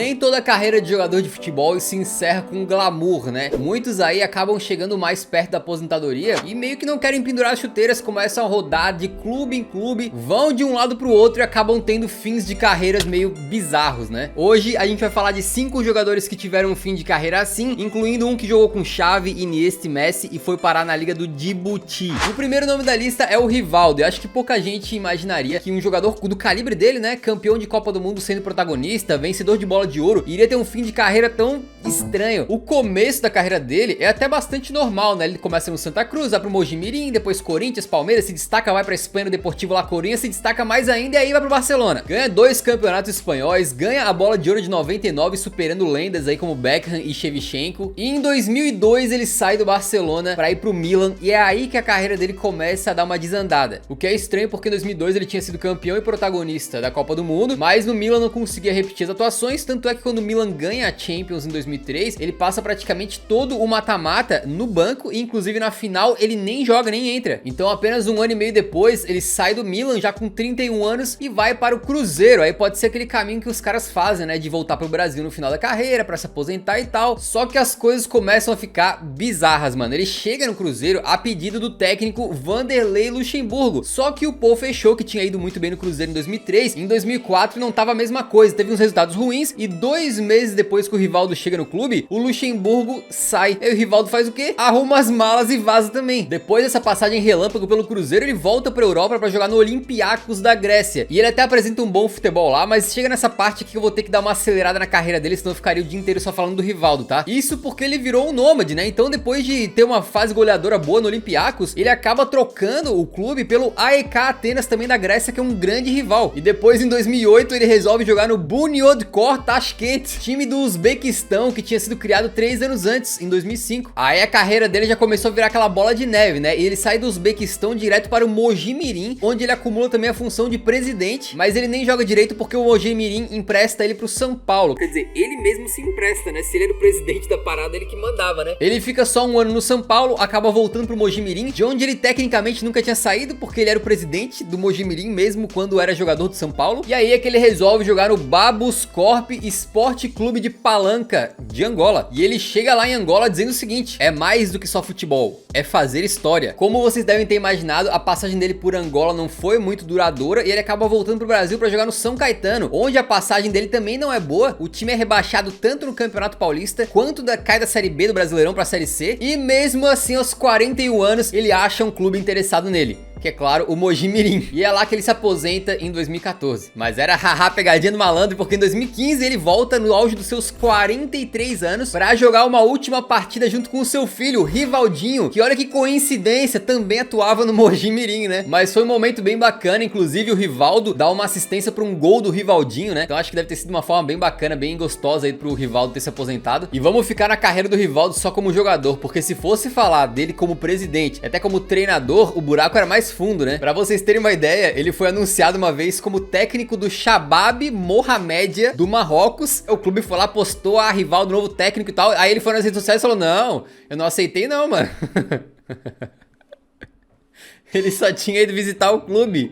Nem toda carreira de jogador de futebol se encerra com glamour, né? Muitos aí acabam chegando mais perto da aposentadoria e meio que não querem pendurar as chuteiras, começam a rodar de clube em clube, vão de um lado pro outro e acabam tendo fins de carreiras meio bizarros, né? Hoje a gente vai falar de 5 jogadores que tiveram um fim de carreira assim, incluindo um que jogou com Xavi, Iniesta e Messi e foi parar na liga do Djibouti. O primeiro nome da lista é o Rivaldo. Eu acho que pouca gente imaginaria que um jogador do calibre dele, né, campeão de Copa do Mundo sendo protagonista, vencedor de bola de ouro, iria ter um fim de carreira tão estranho. O começo da carreira dele é até bastante normal, né? Ele começa no Santa Cruz, vai pro Mojimirim, depois Corinthians, Palmeiras, se destaca, vai pra Espanha no Deportivo La Coruña, se destaca mais ainda e aí vai pro Barcelona. Ganha 2 campeonatos espanhóis, ganha a bola de ouro de 99, superando lendas aí como Beckham e Shevchenko. E em 2002 ele sai do Barcelona pra ir pro Milan e é aí que a carreira dele começa a dar uma desandada. O que é estranho porque em 2002 ele tinha sido campeão e protagonista da Copa do Mundo, mas no Milan não conseguia repetir as atuações, tanto é que quando o Milan ganha a Champions em 2003, ele passa praticamente todo o mata-mata no banco e inclusive na final ele nem joga, nem entra. Então apenas um ano e meio depois ele sai do Milan já com 31 anos e vai para o Cruzeiro. Aí pode ser aquele caminho que os caras fazem, né, de voltar pro Brasil no final da carreira para se aposentar e tal. Só que as coisas começam a ficar bizarras, mano. Ele chega no Cruzeiro a pedido do técnico Vanderlei Luxemburgo. Só que o Pô fechou, que tinha ido muito bem no Cruzeiro em 2003. Em 2004 não tava a mesma coisa, teve uns resultados ruins e 2 meses depois que o Rivaldo chega no clube, o Luxemburgo sai. E o Rivaldo faz o quê? Arruma as malas e vaza também. Depois dessa passagem relâmpago pelo Cruzeiro, ele volta pra Europa pra jogar no Olympiacos da Grécia. E ele até apresenta um bom futebol lá, mas chega nessa parte aqui que eu vou ter que dar uma acelerada na carreira dele, senão eu ficaria o dia inteiro só falando do Rivaldo, tá? Isso porque ele virou um nômade, né? Então depois de ter uma fase goleadora boa no Olympiacos, ele acaba trocando o clube pelo AEK Atenas também da Grécia, que é um grande rival. E depois em 2008 ele resolve jogar no Bunyodkor Tashkent, time do Uzbequistão que tinha sido criado 3 anos antes, em 2005. Aí a carreira dele já começou a virar aquela bola de neve, né? E ele sai do Uzbequistão direto para o Mojimirim, onde ele acumula também a função de presidente, mas ele nem joga direito porque o Mojimirim empresta ele pro São Paulo. Quer dizer, ele mesmo se empresta, né? Se ele era o presidente da parada, ele que mandava, né? Ele fica só um ano no São Paulo, acaba voltando pro Mojimirim, de onde ele tecnicamente nunca tinha saído, porque ele era o presidente do Mojimirim mesmo quando era jogador do São Paulo. E aí é que ele resolve jogar no Babuscorp Esporte Clube de Palanca, de Angola. E ele chega lá em Angola dizendo o seguinte: é mais do que só futebol, é fazer história. Como vocês devem ter imaginado, a passagem dele por Angola não foi muito duradoura e ele acaba voltando pro Brasil pra jogar no São Caetano, onde a passagem dele também não é boa. O time é rebaixado tanto no Campeonato Paulista quanto cai da Série B do Brasileirão pra Série C, e mesmo assim aos 41 anos ele acha um clube interessado nele, que é claro, o Mojimirim. E é lá que ele se aposenta em 2014. Mas era haha, pegadinha do malandro, porque em 2015 ele volta no auge dos seus 43 anos pra jogar uma última partida junto com o seu filho, Rivaldinho, que olha que coincidência, também atuava no Mojimirim, né? Mas foi um momento bem bacana, inclusive o Rivaldo dá uma assistência pra um gol do Rivaldinho, né? Então acho que deve ter sido uma forma bem bacana, bem gostosa aí pro Rivaldo ter se aposentado. E vamos ficar na carreira do Rivaldo só como jogador, porque se fosse falar dele como presidente, até como treinador, o buraco era mais fundo, né? Pra vocês terem uma ideia, ele foi anunciado uma vez como técnico do Shabab Mohamedia do Marrocos. O clube foi lá, postou a Rivaldo, novo técnico e tal. Aí ele foi nas redes sociais e falou: não, eu não aceitei não, mano. Ele só tinha ido visitar o clube.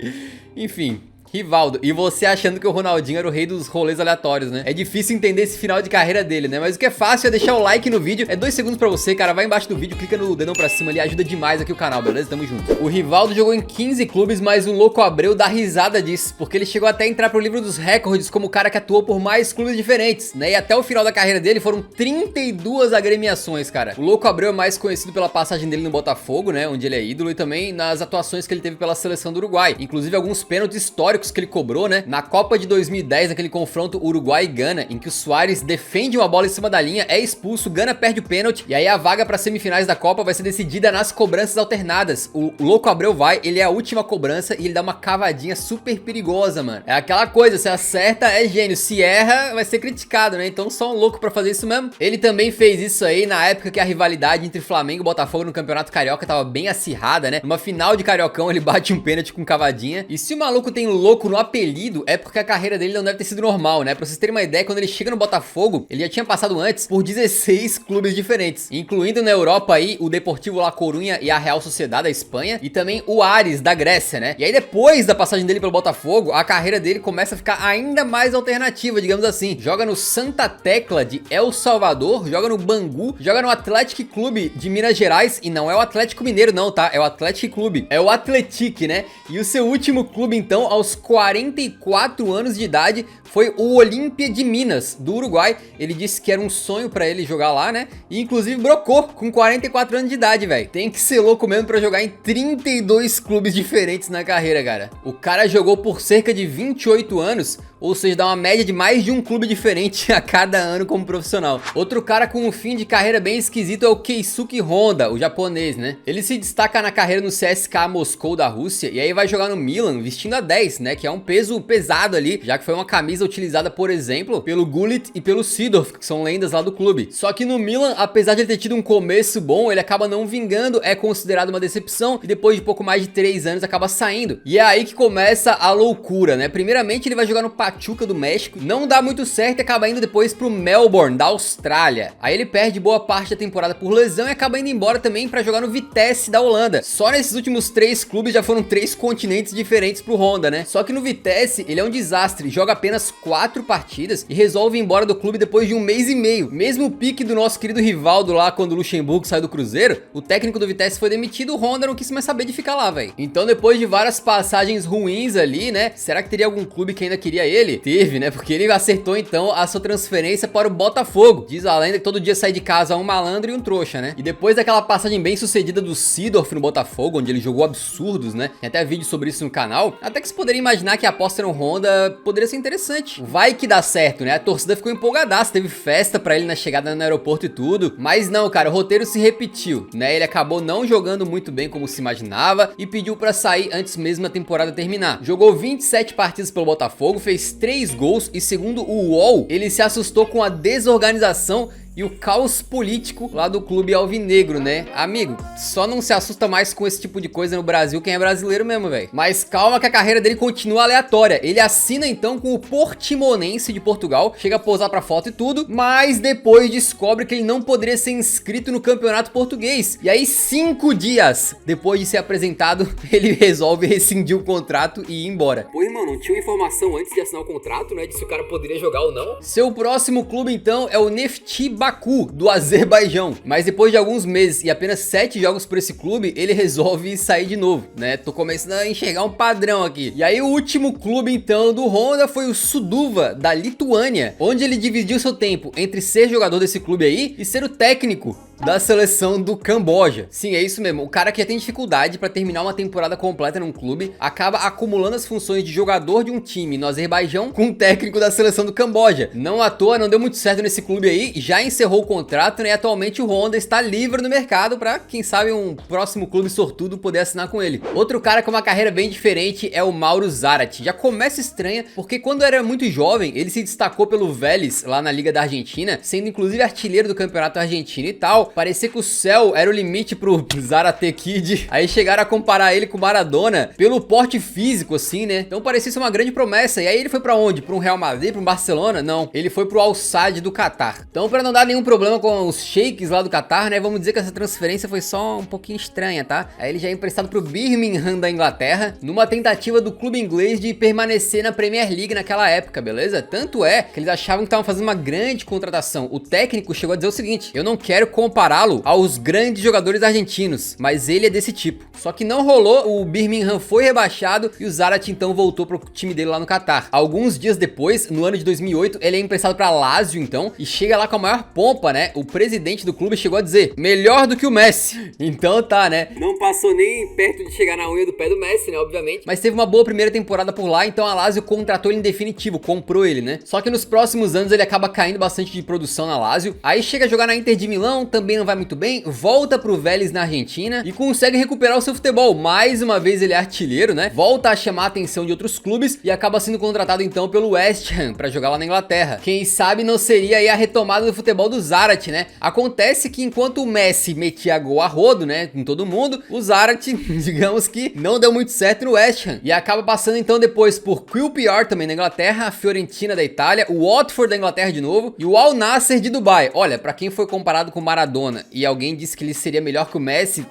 Enfim, Rivaldo, e você achando que o Ronaldinho era o rei dos rolês aleatórios, né? É difícil entender esse final de carreira dele, né? Mas o que é fácil é deixar o like no vídeo. É 2 segundos pra você, cara. Vai embaixo do vídeo, clica no dedão pra cima ali, ajuda demais aqui o canal, beleza? Tamo junto. O Rivaldo jogou em 15 clubes, mas o Louco Abreu dá risada disso, porque ele chegou até a entrar pro livro dos recordes como o cara que atuou por mais clubes diferentes, né? E até o final da carreira dele foram 32 agremiações, cara. O Louco Abreu é mais conhecido pela passagem dele no Botafogo, né? Onde ele é ídolo, e também nas atuações que ele teve pela seleção do Uruguai. Inclusive alguns pênaltis históricos que ele cobrou, né? Na Copa de 2010, naquele confronto Uruguai e Gana, em que o Suárez defende uma bola em cima da linha, é expulso, Gana perde o pênalti, e aí a vaga para semifinais da Copa vai ser decidida nas cobranças alternadas. O Louco Abreu vai, ele é a última cobrança e ele dá uma cavadinha super perigosa, mano. É aquela coisa, se acerta é gênio, se erra vai ser criticado, né? Então só um louco pra fazer isso mesmo. Ele também fez isso aí na época que a rivalidade entre Flamengo e Botafogo no Campeonato Carioca tava bem acirrada, né? Numa final de Cariocão ele bate um pênalti com cavadinha. E se o maluco tem louco no apelido é porque a carreira dele não deve ter sido normal, né? Pra vocês terem uma ideia, quando ele chega no Botafogo, ele já tinha passado antes por 16 clubes diferentes, incluindo na Europa aí o Deportivo La Coruña e a Real Sociedad da Espanha, e também o Ares da Grécia, né? E aí depois da passagem dele pelo Botafogo, a carreira dele começa a ficar ainda mais alternativa, digamos assim. Joga no Santa Tecla de El Salvador, joga no Bangu, joga no Atlético Clube de Minas Gerais, e não é o Atlético Mineiro não, tá? É o Atlético Clube, é o Atletique, né? E o seu último clube então, aos 44 anos de idade, foi o Olímpia de Minas, do Uruguai. Ele disse que era um sonho pra ele jogar lá, né? E inclusive brocou com 44 anos de idade, velho. Tem que ser louco mesmo pra jogar em 32 clubes diferentes na carreira, cara. O cara jogou por cerca de 28 anos, ou seja, dá uma média de mais de um clube diferente a cada ano como profissional. Outro cara com um fim de carreira bem esquisito é o Keisuke Honda, o japonês, né? Ele se destaca na carreira no CSKA Moscou da Rússia, e aí vai jogar no Milan vestindo a 10, né? Que é um peso pesado ali, já que foi uma camisa utilizada, por exemplo, pelo Gullit e pelo Seedorf, que são lendas lá do clube. Só que no Milan, apesar de ele ter tido um começo bom, ele acaba não vingando, é considerado uma decepção, e depois de pouco mais de 3 anos acaba saindo. E é aí que começa a loucura, né? Primeiramente ele vai jogar no Pachuca do México, não dá muito certo e acaba indo depois pro Melbourne da Austrália. Aí ele perde boa parte da temporada por lesão e acaba indo embora também pra jogar no Vitesse da Holanda. Só nesses últimos 3 clubes já foram 3 continentes diferentes pro Honda, né? Só que no Vitesse ele é um desastre, joga apenas 4 partidas e resolve ir embora do clube depois de 1 mês e meio. Mesmo o pique do nosso querido Rivaldo lá quando o Luxemburgo saiu do Cruzeiro, o técnico do Vitesse foi demitido, o Honda não quis mais saber de ficar lá, velho. Então depois de várias passagens ruins ali, né? Será que teria algum clube que ainda queria ele? Teve, né? Porque ele acertou então a sua transferência para o Botafogo. Diz a lenda que todo dia sai de casa um malandro e um trouxa, né? E depois daquela passagem bem sucedida do Seedorf no Botafogo, onde ele jogou absurdos, né? Tem até vídeo sobre isso no canal. Até que se poderia imaginar que a aposta no Honda poderia ser interessante. Vai que dá certo, né? A torcida ficou empolgadaça, teve festa pra ele na chegada no aeroporto e tudo. Mas não, cara, o roteiro se repetiu, né? Ele acabou não jogando muito bem como se imaginava e pediu pra sair antes mesmo da temporada terminar. Jogou 27 partidas pelo Botafogo, fez 3 gols e, segundo o UOL, ele se assustou com a desorganização e o caos político lá do clube alvinegro, né? Amigo, só não se assusta mais com esse tipo de coisa no Brasil quem é brasileiro mesmo, velho. Mas calma que a carreira dele continua aleatória. Ele assina então com o Portimonense de Portugal, chega a posar pra foto e tudo, mas depois descobre que ele não poderia ser inscrito no campeonato português. E aí 5 dias depois de ser apresentado, ele resolve rescindir o contrato e ir embora. Pô, irmão, não tinha informação antes de assinar o contrato, né? De se o cara poderia jogar ou não? Seu próximo clube então é o Nefti Baku, do Azerbaijão. Mas depois de alguns meses e apenas 7 jogos por esse clube, ele resolve sair de novo, né? Tô começando a enxergar um padrão aqui. E aí o último clube então do Honda foi o Sūduva, da Lituânia, onde ele dividiu seu tempo entre ser jogador desse clube aí e ser o técnico da seleção do Camboja. Sim, é isso mesmo. O cara que já tem dificuldade pra terminar uma temporada completa num clube, acaba acumulando as funções de jogador de um time no Azerbaijão com o técnico da seleção do Camboja. Não à toa, não deu muito certo nesse clube aí, já encerrou o contrato, né? E atualmente o Honda está livre no mercado pra, quem sabe, um próximo clube sortudo poder assinar com ele. Outro cara com uma carreira bem diferente é o Mauro Zarate. Já começa estranha, porque quando era muito jovem, ele se destacou pelo Vélez, lá na Liga da Argentina, sendo inclusive artilheiro do campeonato argentino e tal. Parecia que o céu era o limite pro Zarate Kid. Aí chegaram a comparar ele com o Maradona pelo porte físico, assim, né? Então parecia ser uma grande promessa. E aí ele foi pra onde? Pra um Real Madrid? Pra um Barcelona? Não. Ele foi pro Al Sadd do Catar. Então, pra não dar nenhum problema com os sheiks lá do Catar, né? Vamos dizer que essa transferência foi só um pouquinho estranha, tá? Aí ele já é emprestado pro Birmingham da Inglaterra, numa tentativa do clube inglês de permanecer na Premier League naquela época, beleza? Tanto é que eles achavam que estavam fazendo uma grande contratação. O técnico chegou a dizer o seguinte: eu não quero compará-lo aos grandes jogadores argentinos, mas ele é desse tipo. Só que não rolou, o Birmingham foi rebaixado e o Zarate então voltou pro time dele lá no Catar. Alguns dias depois, no ano de 2008, ele é emprestado pra Lazio então, e chega lá com a maior pompa, né? O presidente do clube chegou a dizer: melhor do que o Messi. Então tá, né? Não passou nem perto de chegar na unha do pé do Messi, né? Obviamente. Mas teve uma boa primeira temporada por lá, então a Lazio contratou ele em definitivo, comprou ele, né? Só que nos próximos anos ele acaba caindo bastante de produção na Lazio. Aí chega a jogar na Inter de Milão, também também não vai muito bem, volta pro Vélez na Argentina e consegue recuperar o seu futebol. Mais uma vez ele é artilheiro, né? Volta a chamar a atenção de outros clubes e acaba sendo contratado então pelo West Ham pra jogar lá na Inglaterra. Quem sabe não seria aí a retomada do futebol do Zárate, né? Acontece que enquanto o Messi metia gol a rodo, né, com todo mundo, o Zárate, digamos que não deu muito certo no West Ham e acaba passando então depois por QPR também na Inglaterra, a Fiorentina da Itália, o Watford da Inglaterra de novo e o Al Nassr de Dubai. Olha, pra quem foi comparado com o Maradona e alguém disse que ele seria melhor que o Messi,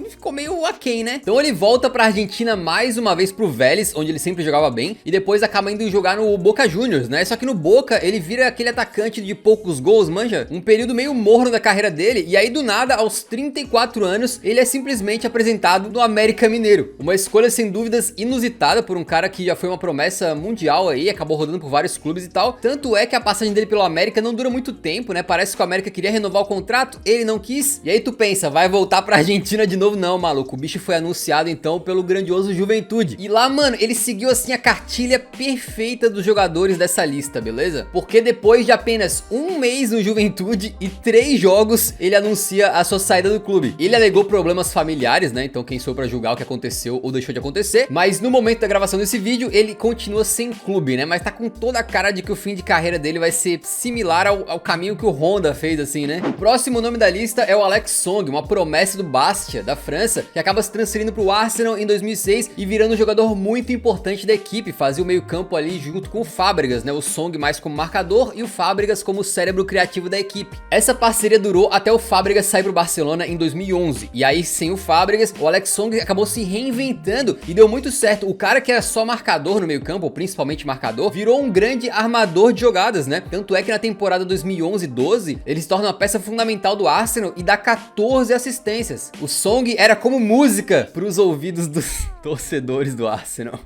ficou meio aquém, né? Então ele volta pra Argentina mais uma vez pro Vélez, onde ele sempre jogava bem, e depois acaba indo jogar no Boca Juniors, né? Só que no Boca ele vira aquele atacante de poucos gols, manja? Um período meio morno da carreira dele, e aí do nada, aos 34 anos, ele é simplesmente apresentado no América Mineiro. Uma escolha sem dúvidas inusitada por um cara que já foi uma promessa mundial aí, acabou rodando por vários clubes e tal. Tanto é que a passagem dele pelo América não dura muito tempo, né? Parece que o América queria renovar o contrato, ele não quis. E aí tu pensa, vai voltar pra Argentina de novo? Não, maluco. O bicho foi anunciado então pelo grandioso Juventude. E lá, mano, ele seguiu assim a cartilha perfeita dos jogadores dessa lista, beleza? Porque depois de apenas um mês no Juventude e 3 jogos, ele anuncia a sua saída do clube. Ele alegou problemas familiares, né? Então quem sou eu pra julgar o que aconteceu ou deixou de acontecer. Mas no momento da gravação desse vídeo, ele continua sem clube, né? Mas tá com toda a cara de que o fim de carreira dele vai ser similar ao caminho que o Honda fez, assim, né? O próximo nome da lista é o Alex Song, uma promessa do Bastia, da França, que acaba se transferindo pro Arsenal em 2006 e virando um jogador muito importante da equipe, fazia o meio campo ali junto com o Fábregas, né? O Song mais como marcador e o Fábregas como cérebro criativo da equipe. Essa parceria durou até o Fábregas sair pro Barcelona em 2011, e aí sem o Fábregas, o Alex Song acabou se reinventando e deu muito certo. O cara que era só marcador no meio campo, ou principalmente marcador, virou um grande armador de jogadas, né? Tanto é que na temporada 2011-12, ele se torna uma peça fundamental do Arsenal e dá 14 assistências. O Song era como música pros ouvidos dos torcedores do Arsenal.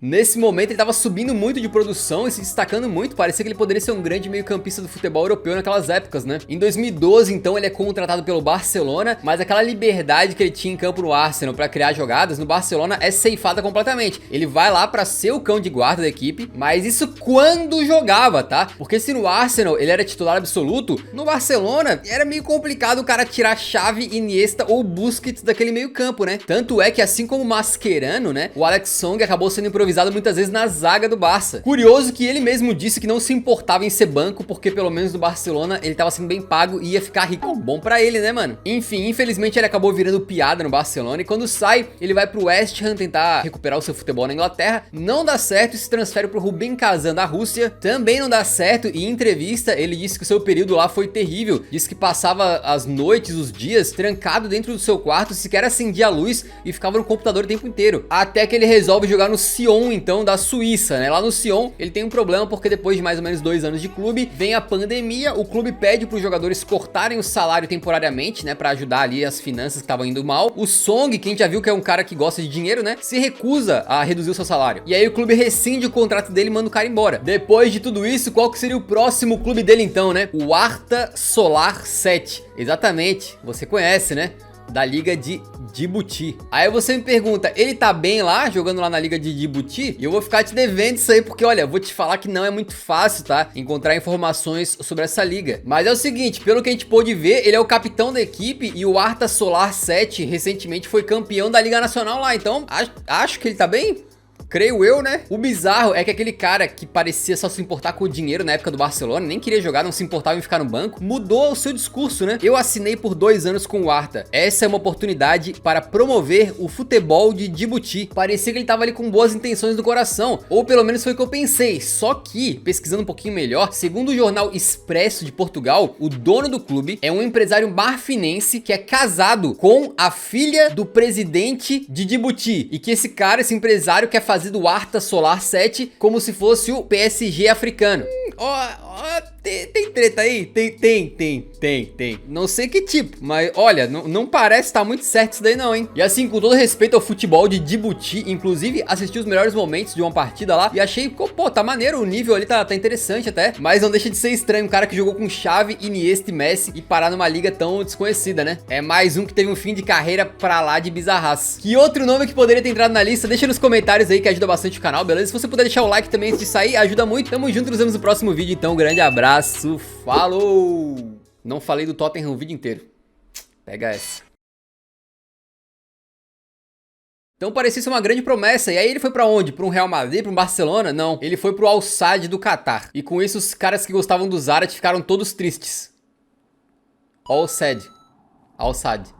Nesse momento ele tava subindo muito de produção e se destacando muito, parecia que ele poderia ser um grande meio-campista do futebol europeu naquelas épocas, né? Em 2012, então, ele é contratado pelo Barcelona, mas aquela liberdade que ele tinha em campo no Arsenal pra criar jogadas, no Barcelona é ceifada completamente. Ele vai lá pra ser o cão de guarda da equipe, mas isso quando jogava, tá? Porque se no Arsenal ele era titular absoluto, no Barcelona era meio complicado o cara tirar Xavi, Iniesta ou Busquets daquele meio-campo, né? Tanto é que assim como o Mascherano, né, o Alex Song acabou sendo improvisado muitas vezes na zaga do Barça. Curioso que ele mesmo disse que não se importava em ser banco, porque pelo menos no Barcelona ele tava sendo bem pago e ia ficar rico. Bom pra ele, né, mano? Enfim, infelizmente ele acabou virando piada no Barcelona e quando sai, ele vai pro West Ham tentar recuperar o seu futebol na Inglaterra. Não dá certo e se transfere pro Rubin Kazan da Rússia. Também não dá certo e em entrevista ele disse que o seu período lá foi terrível. Disse que passava as noites, os dias, trancado dentro do seu quarto, sequer acendia a luz e ficava no computador o tempo inteiro. Até que ele resolve jogar no Sion, então, da Suíça, né? Lá no Sion, ele tem um problema porque depois de mais ou menos 2 anos de clube, vem a pandemia, o clube pede para os jogadores cortarem o salário temporariamente, né? Pra ajudar ali as finanças que estavam indo mal. O Song, quem já viu que é um cara que gosta de dinheiro, né? Se recusa a reduzir o seu salário. E aí o clube rescinde o contrato dele e manda o cara embora. Depois de tudo isso, qual que seria o próximo clube dele então, né? O Arta Solar 7. Exatamente, você conhece, né? Da Liga de Djibouti. Aí você me pergunta, ele tá bem lá, jogando lá na Liga de Djibouti? E eu vou ficar te devendo isso aí, porque olha, vou te falar que não é muito fácil, tá? Encontrar informações sobre essa liga. Mas é o seguinte, pelo que a gente pôde ver, ele é o capitão da equipe e o Arta Solar 7 recentemente foi campeão da Liga Nacional lá, então acho que ele tá bem. Creio eu, né? O bizarro é que aquele cara que parecia só se importar com o dinheiro na época do Barcelona, nem queria jogar, não se importava em ficar no banco, mudou o seu discurso, né? Eu assinei por 2 anos com o Arta. Essa é uma oportunidade para promover o futebol de Djibouti. Parecia que ele tava ali com boas intenções no coração, ou pelo menos foi o que eu pensei. Só que, pesquisando um pouquinho melhor, segundo o jornal Expresso de Portugal, o dono do clube é um empresário marfinense que é casado com a filha do presidente de Djibouti. E que esse cara, esse empresário, quer fazer do Arta Solar 7 como se fosse o PSG africano. Tem treta aí? Tem. Não sei que tipo, mas olha, não parece estar muito certo isso daí não, hein? E assim, com todo respeito ao futebol de Djibouti, inclusive assisti os melhores momentos de uma partida lá e achei, pô, tá maneiro, o nível ali tá interessante até, mas não deixa de ser estranho um cara que jogou com Xavi, Iniesta e Messi e parar numa liga tão desconhecida, né? É mais um que teve um fim de carreira pra lá de bizarraço. Que outro nome que poderia ter entrado na lista? Deixa nos comentários aí que ajuda bastante o canal, beleza? Se você puder deixar o like também antes de sair, ajuda muito. Tamo junto, nos vemos no próximo vídeo, então, um grande abraço, falou! Não falei do Tottenham o vídeo inteiro. Pega essa. Então parecia ser uma grande promessa, e aí ele foi pra onde? Pra um Real Madrid, pra um Barcelona? Não, ele foi pro Al Sadd do Catar. E com isso os caras que gostavam do Zarat ficaram todos tristes. Al Sadd. Al Sadd.